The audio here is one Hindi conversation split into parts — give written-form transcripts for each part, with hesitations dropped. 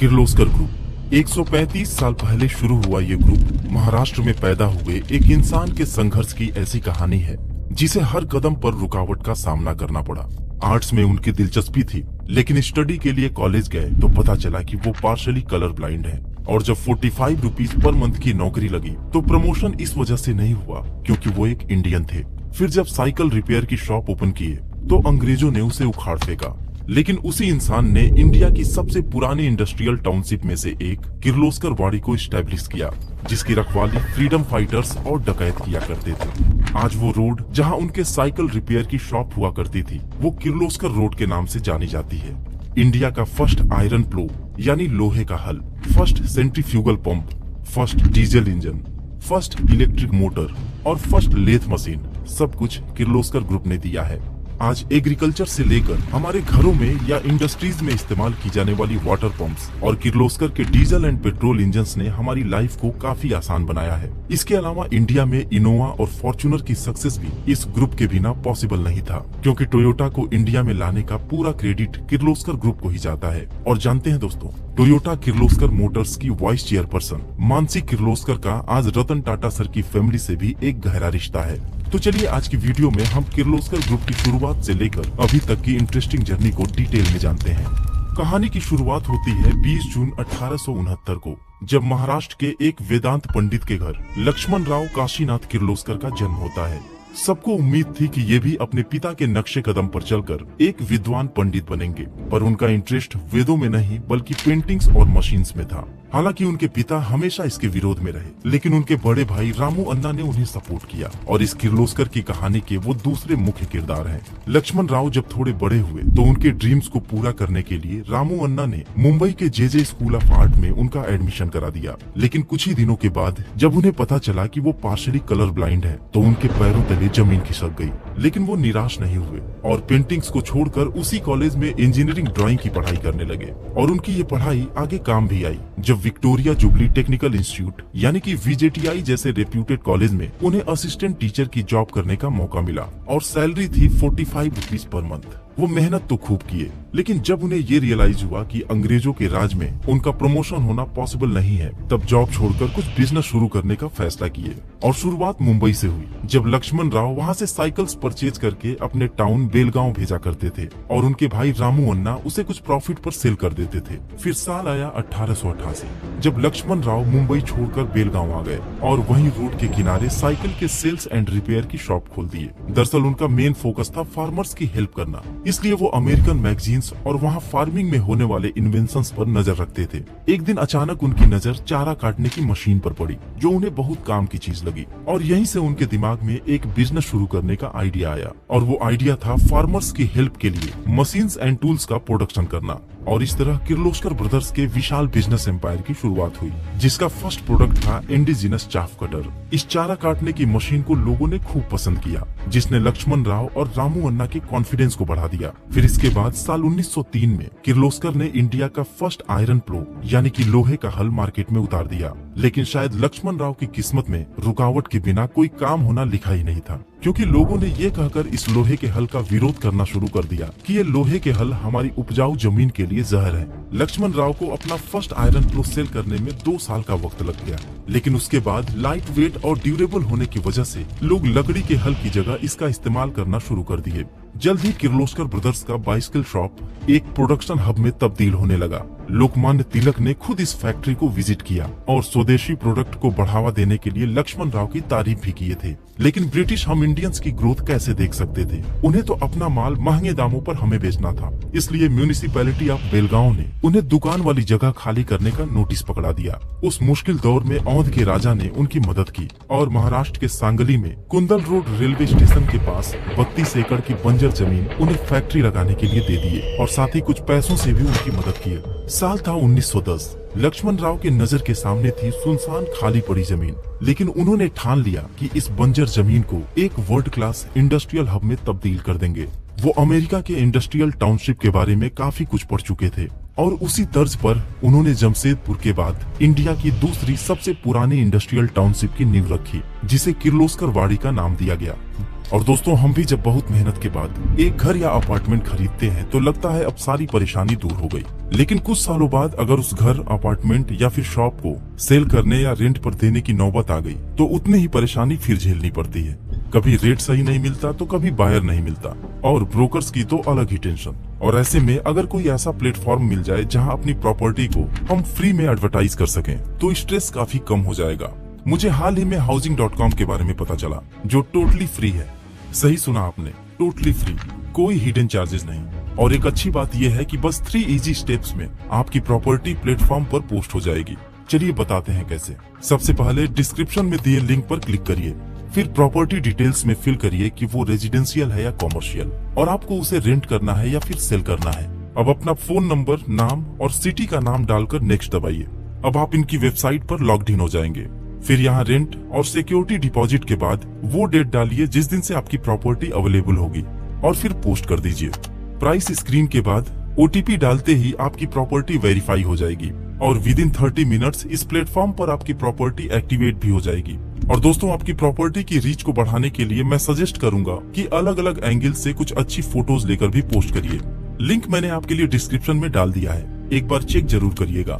किर्लोस्कर ग्रुप 135 साल पहले शुरू हुआ ये ग्रुप महाराष्ट्र में पैदा हुए एक इंसान के संघर्ष की ऐसी कहानी है जिसे हर कदम पर रुकावट का सामना करना पड़ा। आर्ट्स में उनकी दिलचस्पी थी, लेकिन स्टडी के लिए कॉलेज गए तो पता चला कि वो पार्शली कलर ब्लाइंड है। और जब 45 रुपीज पर मंथ की नौकरी लगी तो प्रमोशन इस वजह से नहीं हुआ क्योंकि वो एक इंडियन थे। फिर जब साइकिल रिपेयर की शॉप ओपन किए तो अंग्रेजों ने उसे उखाड़ फेंका। लेकिन उसी इंसान ने इंडिया की सबसे पुरानी इंडस्ट्रियल टाउनशिप में से एक किर्लोस्कर वाड़ी को स्टैब्लिश किया, जिसकी रखवाली फ्रीडम फाइटर्स और डकैत किया करते थे। आज वो रोड जहां उनके साइकिल रिपेयर की शॉप हुआ करती थी वो किर्लोस्कर रोड के नाम से जानी जाती है। इंडिया का फर्स्ट आयरन प्लो यानी लोहे का हल, first centrifugal pump, first diesel engine, first electric motor और फर्स्ट लेथ मशीन सब कुछ किर्लोस्कर ग्रुप ने दिया है। आज एग्रीकल्चर से लेकर हमारे घरों में या इंडस्ट्रीज में इस्तेमाल की जाने वाली वाटर पंप्स और किर्लोस्कर के डीजल एंड पेट्रोल इंजन्स ने हमारी लाइफ को काफी आसान बनाया है। इसके अलावा इंडिया में इनोवा और फॉर्च्यूनर की सक्सेस भी इस ग्रुप के बिना पॉसिबल नहीं था, क्योंकि टोयोटा को इंडिया में लाने का पूरा क्रेडिट किर्लोस्कर ग्रुप को ही जाता है। और जानते हैं दोस्तों, टोयोटा किर्लोस्कर मोटर्स की वाइस चेयरपर्सन मानसी किर्लोस्कर का आज रतन टाटा सर की फैमिली से भी एक गहरा रिश्ता है। तो चलिए आज की वीडियो में हम किर्लोस्कर ग्रुप की शुरुआत से लेकर अभी तक की इंटरेस्टिंग जर्नी को डिटेल में जानते हैं। कहानी की शुरुआत होती है 20 जून 1869 को, जब महाराष्ट्र के एक वेदांत पंडित के घर लक्ष्मण राव काशीनाथ किर्लोस्कर का जन्म होता है। सबको उम्मीद थी कि ये भी अपने पिता के नक्शे कदम पर चलकर एक विद्वान पंडित बनेंगे, पर उनका इंटरेस्ट वेदों में नहीं बल्कि पेंटिंग्स और मशीन्स में था। हालांकि उनके पिता हमेशा इसके विरोध में रहे, लेकिन उनके बड़े भाई रामू अन्ना ने उन्हें सपोर्ट किया और इस किर्लोस्कर की कहानी के वो दूसरे मुख्य किरदार हैं। लक्ष्मण राव जब थोड़े बड़े हुए तो उनके ड्रीम्स को पूरा करने के लिए रामू अन्ना ने मुंबई के जे स्कूल ऑफ आर्ट में उनका एडमिशन करा दिया। लेकिन कुछ ही दिनों के बाद जब उन्हें पता चला कि वो पार्शली कलर ब्लाइंड है तो उनके पैरों तले जमीन खिसक गई। लेकिन वो निराश नहीं हुए और पेंटिंग्स को छोड़कर उसी कॉलेज में इंजीनियरिंग ड्राइंग की पढ़ाई करने लगे और उनकी ये पढ़ाई आगे काम भी आई, जब विक्टोरिया जुबली टेक्निकल इंस्टीट्यूट यानी कि VJTI जैसे रेप्यूटेड कॉलेज में उन्हें असिस्टेंट टीचर की जॉब करने का मौका मिला और सैलरी थी 45 रुपीज पर मंथ। वो मेहनत तो खूब किए, लेकिन जब उन्हें ये रियलाइज हुआ कि अंग्रेजों के राज में उनका प्रमोशन होना पॉसिबल नहीं है, तब जॉब छोड़कर कुछ बिजनेस शुरू करने का फैसला किए। और शुरुआत मुंबई से हुई, जब लक्ष्मण राव वहाँ से साइकिल्स परचेज करके अपने टाउन बेलगांव भेजा करते थे और उनके भाई रामू अन्ना उसे कुछ प्रॉफिट पर सेल कर देते थे। फिर साल आया 1888, जब लक्ष्मण राव मुंबई छोड़कर बेलगांव आ गए और वहीं रोड के किनारे साइकिल के सेल्स एंड रिपेयर की शॉप खोल दिए। दरअसल उनका मेन फोकस था फार्मर्स की हेल्प करना, इसलिए वो अमेरिकन मैगजीन्स और वहाँ फार्मिंग में होने वाले इन्वेंशंस पर नजर रखते थे। एक दिन अचानक उनकी नजर चारा काटने की मशीन पर पड़ी, जो उन्हें बहुत काम की चीज लगी और यहीं से उनके दिमाग में एक बिजनेस शुरू करने का आइडिया आया। और वो आइडिया था फार्मर्स की हेल्प के लिए मशीन्स एंड टूल्स का प्रोडक्शन करना। और इस तरह किर्लोस्कर ब्रदर्स के विशाल बिजनेस एम्पायर की शुरुआत हुई, जिसका फर्स्ट प्रोडक्ट था इंडिजिनस चाफ कटर। इस चारा काटने की मशीन को लोगों ने खूब पसंद किया, जिसने लक्ष्मण राव और रामू अन्ना के कॉन्फिडेंस को बढ़ा दिया। फिर इसके बाद साल 1903 में किर्लोस्कर ने इंडिया का फर्स्ट आयरन प्लो यानी कि लोहे का हल मार्केट में उतार दिया। लेकिन शायद लक्ष्मण राव की किस्मत में रुकावट के बिना कोई काम होना लिखा ही नहीं था, क्योंकि लोगों ने ये कहकर इस लोहे के हल का विरोध करना शुरू कर दिया कि ये लोहे के हल हमारी उपजाऊ जमीन के लिए जहर है। लक्ष्मण राव को अपना फर्स्ट आयरन प्लो सेल करने में 2 साल का वक्त लग गया, लेकिन उसके बाद लाइट वेट और ड्यूरेबल होने की वजह से लोग लकड़ी के हल की जगह इसका इस्तेमाल करना शुरू कर दिए। जल्द ही किर्लोस्कर ब्रदर्स का बाइसिकल शॉप एक प्रोडक्शन हब में तब्दील होने लगा। लोकमान्य तिलक ने खुद इस फैक्ट्री को विजिट किया और स्वदेशी प्रोडक्ट को बढ़ावा देने के लिए लक्ष्मण राव की तारीफ भी किए थे। लेकिन ब्रिटिश हम इंडियंस की ग्रोथ कैसे देख सकते थे? उन्हें तो अपना माल महंगे दामों पर हमें बेचना था। इसलिए म्यूनिसिपैलिटी ऑफ बेलगांव ने उन्हें दुकान वाली जगह खाली करने का नोटिस पकड़ा दिया। उस मुश्किल दौर में औंध के राजा ने उनकी मदद की और महाराष्ट्र के सांगली में कुंदल रोड रेलवे स्टेशन के पास 32 एकड़ की बंजर जमीन उन्हें फैक्ट्री लगाने के लिए दे दिए और साथ ही कुछ पैसों से भी उनकी मदद की। साल था 1910। लक्ष्मण राव के नजर के सामने थी सुनसान खाली पड़ी जमीन, लेकिन उन्होंने ठान लिया कि इस बंजर जमीन को एक वर्ल्ड क्लास इंडस्ट्रियल हब में तब्दील कर देंगे। वो अमेरिका के इंडस्ट्रियल टाउनशिप के बारे में काफी कुछ पढ़ चुके थे और उसी तर्ज पर उन्होंने जमशेदपुर के बाद इंडिया की दूसरी सबसे पुरानी इंडस्ट्रियल टाउनशिप की नींव रखी, जिसे किर्लोस्कर वाड़ी का नाम दिया गया। और दोस्तों, हम भी जब बहुत मेहनत के बाद एक घर या अपार्टमेंट खरीदते हैं तो लगता है अब सारी परेशानी दूर हो गई। लेकिन कुछ सालों बाद अगर उस घर, अपार्टमेंट या फिर शॉप को सेल करने या रेंट पर देने की नौबत आ गई तो उतनी ही परेशानी फिर झेलनी पड़ती है। कभी रेट सही नहीं मिलता तो कभी बायर नहीं मिलता, और ब्रोकर्स की तो अलग ही टेंशन। और ऐसे में अगर कोई ऐसा प्लेटफॉर्म मिल जाए जहां अपनी प्रॉपर्टी को हम फ्री में एडवर्टाइज कर सकें तो स्ट्रेस काफी कम हो जाएगा। मुझे हाल ही में housing.com के बारे में पता चला, जो टोटली फ्री है। सही सुना आपने, टोटली फ्री, कोई हिडन चार्जेस नहीं। और एक अच्छी बात यह है कि बस 3 इजी स्टेप्स में आपकी प्रॉपर्टी प्लेटफॉर्म पर पोस्ट हो जाएगी। चलिए बताते हैं कैसे। सबसे पहले डिस्क्रिप्शन में दिए लिंक पर क्लिक करिए, फिर प्रॉपर्टी डिटेल्स में फिल करिए कि वो रेजिडेंशियल है या कॉमर्शियल, और आपको उसे रेंट करना है या फिर सेल करना है। अब अपना फोन नंबर, नाम और सिटी का नाम डालकर नेक्स्ट दबाइए। अब आप इनकी वेबसाइट पर लॉग्ड इन हो जाएंगे। फिर यहाँ रेंट और सिक्योरिटी डिपॉजिट के बाद वो डेट डालिए जिस दिन से आपकी प्रॉपर्टी अवेलेबल होगी, और फिर पोस्ट कर दीजिए। प्राइस स्क्रीन के बाद OTP डालते ही आपकी प्रॉपर्टी वेरीफाई हो जाएगी, और विद इन 30 मिनट्स इस प्लेटफॉर्म पर आपकी प्रॉपर्टी एक्टिवेट भी हो जाएगी। और दोस्तों, आपकी प्रॉपर्टी की रीच को बढ़ाने के लिए मैं सजेस्ट करूंगा कि अलग अलग एंगल से कुछ अच्छी फोटोज लेकर भी पोस्ट करिए। लिंक मैंने आपके लिए डिस्क्रिप्शन में डाल दिया है, एक बार चेक जरूर करिएगा।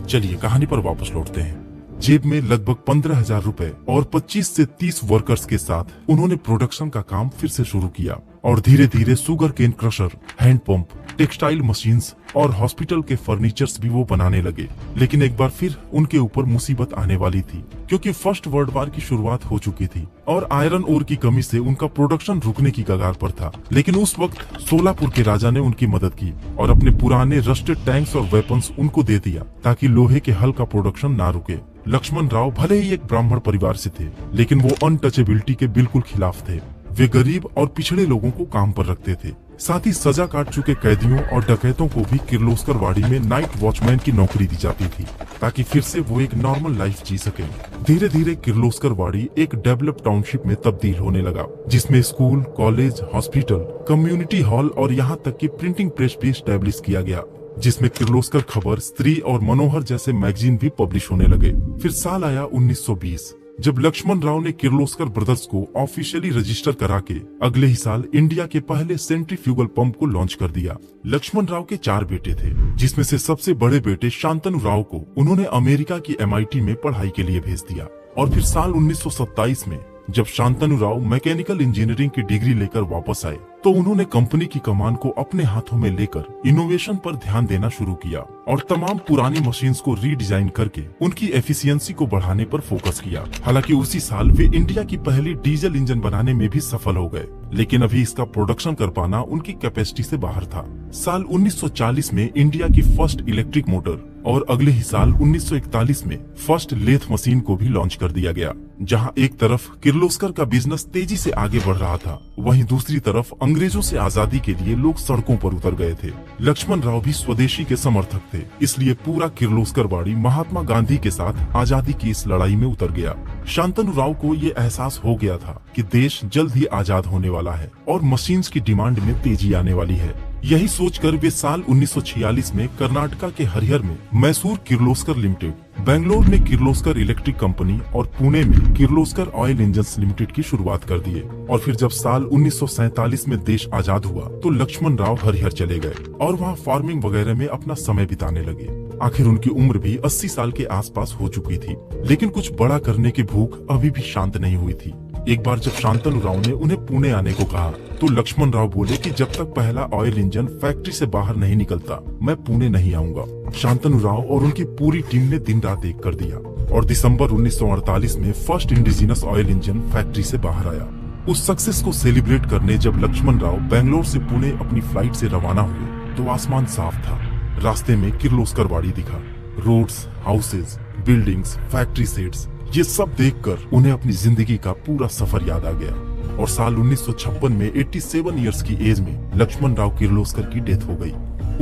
चलिए कहानी पर वापस लौटते हैं। जेब में लगभग 15,000 रुपए और 25 से 30 वर्कर्स के साथ उन्होंने प्रोडक्शन का काम फिर से शुरू किया, और धीरे धीरे sugar cane crusher, hand pump, textile machines और हॉस्पिटल के फर्नीचर्स भी वो बनाने लगे। लेकिन एक बार फिर उनके ऊपर मुसीबत आने वाली थी, क्योंकि फर्स्ट वर्ल्ड वॉर की शुरुआत हो चुकी थी और आयरन ओर की कमी से उनका प्रोडक्शन रुकने की कगार पर था। लेकिन उस वक्त सोलापुर के राजा ने उनकी मदद की और अपने पुराने रस्टेड टैंक्स और वेपन्स उनको दे दिया, ताकि लोहे के हल का प्रोडक्शन ना रुके। लक्ष्मण राव भले ही एक ब्राह्मण परिवार से थे, लेकिन वो अनटचेबिलिटी के बिल्कुल खिलाफ थे। वे गरीब और पिछड़े लोगों को काम पर रखते थे। साथ ही सजा काट चुके कैदियों और डकैतों को भी किर्लोस्कर वाड़ी में नाइट वॉचमैन की नौकरी दी जाती थी, ताकि फिर से वो एक नॉर्मल लाइफ जी सके। धीरे धीरे किर्लोस्कर वाड़ी एक डेवलप टाउनशिप में तब्दील होने लगा, जिसमें school, college, hospital, community hall और यहाँ तक कि प्रिंटिंग प्रेस भी स्टैब्लिश किया गया, जिसमें किर्लोस्कर खबर, स्त्री और मनोहर जैसे मैगजीन भी पब्लिश होने लगे। फिर साल आया 1920, जब लक्ष्मण राव ने किर्लोस्कर ब्रदर्स को ऑफिशियली रजिस्टर करा के अगले ही साल इंडिया के पहले सेंट्रीफ्यूगल पंप को लॉन्च कर दिया। लक्ष्मण राव के 4 बेटे थे, जिसमें से सबसे बड़े बेटे शांतनु राव को उन्होंने अमेरिका की MIT में पढ़ाई के लिए भेज दिया। और फिर साल 1927 में जब शांतनु राव मैकेनिकल इंजीनियरिंग की डिग्री लेकर वापस आए तो उन्होंने कंपनी की कमान को अपने हाथों में लेकर इनोवेशन पर ध्यान देना शुरू किया और तमाम पुरानी मशीन्स को रीडिजाइन करके उनकी एफिशिएंसी को बढ़ाने पर फोकस किया। हालांकि उसी साल वे इंडिया की पहली डीजल इंजन बनाने में भी सफल हो गए, लेकिन अभी इसका प्रोडक्शन कर पाना उनकी कैपेसिटी से बाहर था। साल 1940 में इंडिया की फर्स्ट इलेक्ट्रिक मोटर और अगले ही साल 1941 में फर्स्ट लेथ मशीन को भी लॉन्च कर दिया गया। जहां एक तरफ किर्लोस्कर का बिजनेस तेजी से आगे बढ़ रहा था, वहीं दूसरी तरफ अंग्रेजों से आजादी के लिए लोग सड़कों पर उतर गए थे। लक्ष्मण राव भी स्वदेशी के समर्थक थे, इसलिए पूरा किर्लोस्कर वाड़ी महात्मा गांधी के साथ आजादी की इस लड़ाई में उतर गया। शांतनु राव को ये एहसास हो गया था कि देश जल्द ही आजाद होने वाला है और मशीन्स की डिमांड में तेजी आने वाली है। यही सोचकर वे साल 1946 में कर्नाटका के हरिहर में मैसूर किर्लोस्कर लिमिटेड, बेंगलोर में किर्लोस्कर इलेक्ट्रिक कंपनी और पुणे में किर्लोस्कर ऑयल इंजन्स लिमिटेड की शुरुआत कर दिए। और फिर जब साल 1947 में देश आजाद हुआ तो लक्ष्मण राव हरिहर चले गए और वहाँ फार्मिंग वगैरह में अपना समय बिताने लगे। आखिर उनकी उम्र भी 80 साल के आसपास हो चुकी थी, लेकिन कुछ बड़ा करने की भूख अभी भी शांत नहीं हुई थी। एक बार जब शांतनु राव ने उन्हें पुणे आने को कहा तो लक्ष्मण राव बोले कि जब तक पहला ऑयल इंजन फैक्ट्री से बाहर नहीं निकलता मैं पुणे नहीं आऊंगा। शांतनु राव और उनकी पूरी टीम ने दिन रात एक कर दिया और दिसंबर 1948 में first indigenous oil engine factory से बाहर आया। उस सक्सेस को सेलिब्रेट करने जब लक्ष्मण राव बेंगलोर से पुणे अपनी फ्लाइट से रवाना हुए तो आसमान साफ था। रास्ते में किर्लोस्कर वाड़ी दिखा। Roads, houses, buildings, factory sets, ये सब देखकर उन्हें अपनी जिंदगी का पूरा सफर याद आ गया। और साल 1956 में 87 इयर्स की एज में लक्ष्मण राव किर्लोस्कर की डेथ हो गई।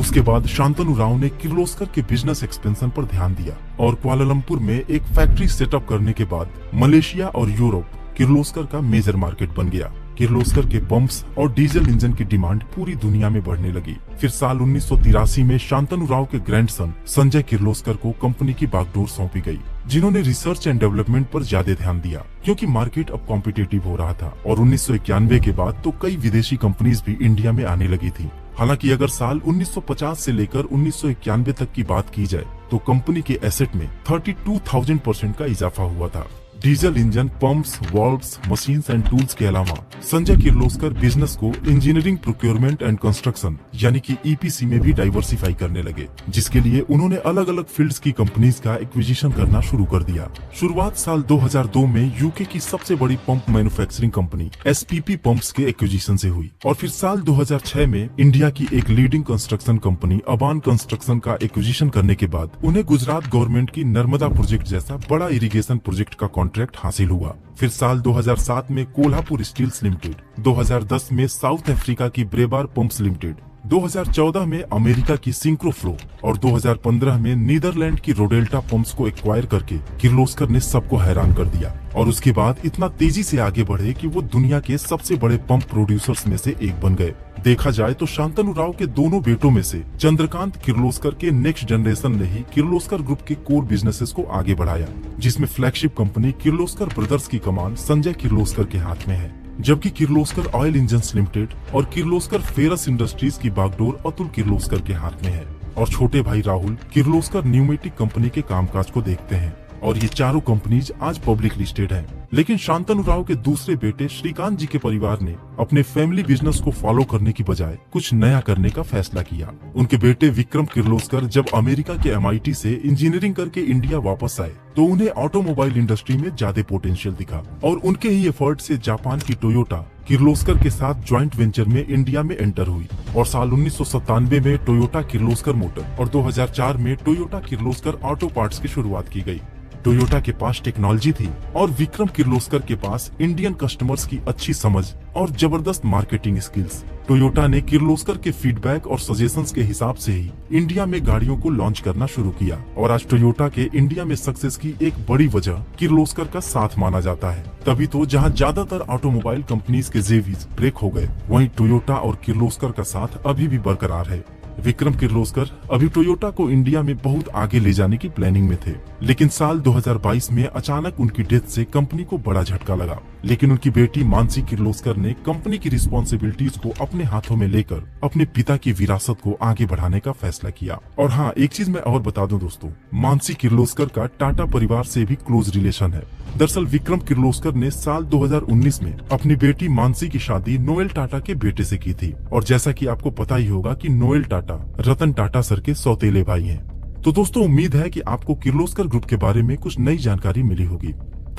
उसके बाद शांतनु राव ने किर्लोस्कर के बिजनेस एक्सपेंशन पर ध्यान दिया और कुआलालंपुर में एक फैक्ट्री सेटअप करने के बाद मलेशिया और यूरोप किर्लोस्कर का मेजर मार्केट बन गया। किर्लोस्कर के पंप्स और डीजल इंजन की डिमांड पूरी दुनिया में बढ़ने लगी। फिर साल 1983 में शांतनु राव के ग्रैंडसन संजय किर्लोस्कर को कंपनी की बागडोर सौंपी गई, जिन्होंने रिसर्च एंड डेवलपमेंट पर ज्यादा ध्यान दिया क्योंकि मार्केट अब कॉम्पिटिटिव हो रहा था और 1991 के बाद तो कई विदेशी कंपनीज भी इंडिया में आने लगी थी। हालांकि अगर साल 1950 से लेकर 1991 तक की बात की जाए तो कंपनी के एसेट में 32,000% का इजाफा हुआ था। Diesel engine, pumps, valves, machines and tools के अलावा संजय किर्लोस्कर बिजनेस को इंजीनियरिंग, प्रोक्योरमेंट एंड कंस्ट्रक्शन यानी कि ईपीसी में भी डाइवर्सिफाई करने लगे, जिसके लिए उन्होंने अलग अलग फील्ड्स की कंपनीज का एक्विजिशन करना शुरू कर दिया। शुरुआत साल 2002 में यूके की सबसे बड़ी pump manufacturing company SPP pumps के एक्विजिशन से हुई और फिर साल 2006 में इंडिया की एक leading construction company Aban construction का एक्विजिशन करने के बाद उन्हें गुजरात गवर्नमेंट की नर्मदा प्रोजेक्ट जैसा बड़ा इरिगेशन प्रोजेक्ट का कॉन्ट्रैक्ट हासिल हुआ। फिर साल 2007 में कोल्हापुर स्टील्स लिमिटेड, 2010 में साउथ अफ्रीका की ब्रेबार पंप्स लिमिटेड, 2014 में अमेरिका की सिंक्रोफ्लो और 2015 में नीदरलैंड की रोडेल्टा पंप्स को एक्वायर करके किर्लोस्कर ने सबको हैरान कर दिया और उसके बाद इतना तेजी से आगे बढ़े कि वो दुनिया के सबसे बड़े पंप प्रोड्यूसर्स में से एक बन गए। देखा जाए तो शांतनु राव के दोनों बेटों में से चंद्रकांत किर्लोस्कर के नेक्स्ट जनरेशन ने ही किर्लोस्कर ग्रुप के कोर बिजनेसेस को आगे बढ़ाया, जिसमें फ्लैगशिप कंपनी किर्लोस्कर ब्रदर्स की कमान संजय किर्लोस्कर के हाथ में है, जबकि किर्लोस्कर ऑयल इंजन्स लिमिटेड और किर्लोस्कर फेरस इंडस्ट्रीज की बागडोर अतुल किर्लोस्कर के हाथ में है और छोटे भाई राहुल किर्लोस्कर न्यूमेटिक कंपनी के कामकाज को देखते हैं और ये चारों कंपनीज आज पब्लिक लिस्टेड हैं। लेकिन शांतनु राव के दूसरे बेटे श्रीकांत जी के परिवार ने अपने फैमिली बिजनेस को फॉलो करने की बजाय कुछ नया करने का फैसला किया। उनके बेटे विक्रम किर्लोस्कर जब अमेरिका के MIT से इंजीनियरिंग करके इंडिया वापस आए तो उन्हें ऑटोमोबाइल इंडस्ट्री में ज्यादा पोटेंशियल दिखा और उनके ही एफर्ट से जापान की टोयोटा किर्लोस्कर के साथ ज्वाइंट वेंचर में इंडिया में एंटर हुई और साल 1997 में टोयोटा किर्लोस्कर मोटर और 2004 में टोयोटा किर्लोस्कर ऑटो पार्ट्स की शुरुआत की गई। टोयोटा के पास टेक्नोलॉजी थी और विक्रम किर्लोस्कर के पास इंडियन कस्टमर्स की अच्छी समझ और जबरदस्त मार्केटिंग स्किल्स। टोयोटा ने किर्लोस्कर के फीडबैक और सजेशंस के हिसाब से ही इंडिया में गाड़ियों को लॉन्च करना शुरू किया और आज टोयोटा के इंडिया में सक्सेस की एक बड़ी वजह किर्लोस्कर का साथ माना जाता है। तभी तो जहां ज्यादातर ऑटोमोबाइल कंपनीज के जेवीज ब्रेक हो गए, वहीं टोयोटा और किर्लोस्कर का साथ अभी भी बरकरार है। विक्रम किर्लोस्कर अभी टोयोटा को इंडिया में बहुत आगे ले जाने की प्लानिंग में थे, लेकिन साल 2022 में अचानक उनकी डेथ से कंपनी को बड़ा झटका लगा। लेकिन उनकी बेटी मानसी किर्लोस्कर ने कंपनी की रिस्पॉन्सिबिलिटीज को अपने हाथों में लेकर अपने पिता की विरासत को आगे बढ़ाने का फैसला किया। और हाँ, एक चीज मैं और बता दूं दोस्तों, मानसी किर्लोस्कर का टाटा परिवार से भी क्लोज रिलेशन है। दरअसल विक्रम किर्लोस्कर ने साल 2019 में अपनी बेटी मानसी की शादी नोएल टाटा के बेटे से की थी और जैसा कि आपको पता ही होगा कि नोएल टाटा रतन टाटा सर के सौतेले भाई हैं। तो दोस्तों, उम्मीद है कि आपको किर्लोस्कर ग्रुप के बारे में कुछ नई जानकारी मिली होगी।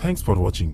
Thanks for watching.